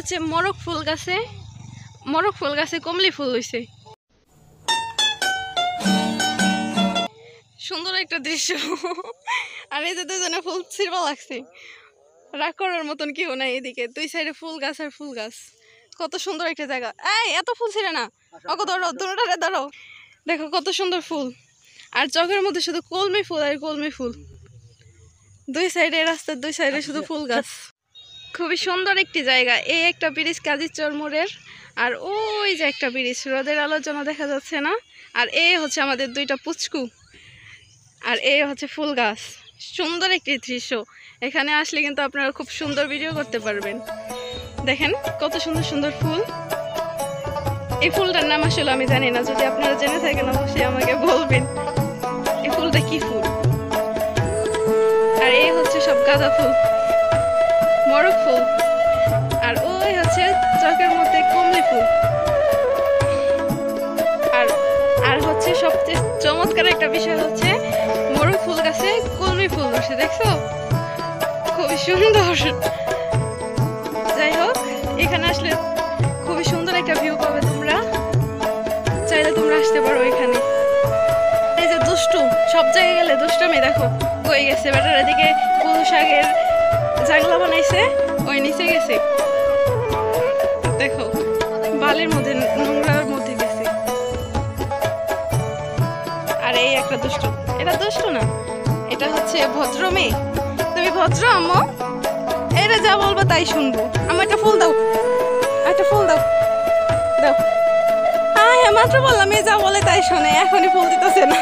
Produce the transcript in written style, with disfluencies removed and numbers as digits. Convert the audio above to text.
হচ্ছে মরক ফুল গাছে কমলি ফুল হইছে। সুন্দর একটা দৃশ্য। আর এই যে দুজনে ফুল ছিড়বা লাগছে, রাগ করার মতন কেউ নাই এদিকে। দুই সাইডে ফুল গাছ আর ফুল গাছ, কত সুন্দর একটা জায়গা। এই এত ফুল ছিড়ে না, ওকে ধরো, দুটোটারে ধরো। দেখো কত সুন্দর ফুল, আর চকের মধ্যে শুধু কলমি ফুল আর কলমি ফুল। দুই সাইডে, রাস্তার দুই সাইডে শুধু ফুল গাছ। খুবই সুন্দর একটি জায়গা। এই একটা ব্রিজ কাজীচর মোড়ের, আর ওই যে একটা ব্রিজ, রোদের আলোর জন্য দেখা যাচ্ছে না। আর এই হচ্ছে আমাদের দুইটা পুচকু, আর এই হচ্ছে ফুল গাছ। সুন্দর একটি দৃশ্য। এখানে আসলে কিন্তু আপনারা খুব সুন্দর ভিডিও করতে পারবেন। দেখেন কত সুন্দর সুন্দর ফুল। এই ফুলটার নাম আসলে আমি জানি না, যদি আপনারা জেনে থাকেন অবশ্যই আমাকে বলবেন এই ফুলটা কি ফুল। আর এই হচ্ছে সব গাঁদা ফুল, মরক ফুল, আর ওই হচ্ছে চকের মধ্যে কমলি ফুল। আর হচ্ছে সবচেয়ে চমৎকার একটা বিষয় হচ্ছে মরক ফুল গাছে কলমি ফুল বসে, দেখছো? খুবই সুন্দর। যাই হোক, এখানে আসলে খুবই সুন্দর একটা ভিউ পাবে তোমরা, চাইলে তোমরা আসতে পারো এখানে। এই যে দুষ্টু, সব জায়গায় গেলে দুষ্টুমি দেখো হয়ে গেছে। বেটার এদিকে কলু শাকের জাংলা বানাইছে, ওই নিচে গেছে, দেখো বালির মধ্যে, নোংরার মধ্যে গেছে। আর এই একটা দুষ্টু, এটা দুষ্টু না, এটা হচ্ছে ভদ্র মেয়ে। তুমি ভদ্র আম্মু, এটা যা বলবো তাই শুনবো। আমার একটা ফুল দাও, একটা ফুল দাও, দাও। হ্যাঁ মাত্র বললাম, এ যা বলে তাই শোনে, এখনই ফুল দিতেছে না।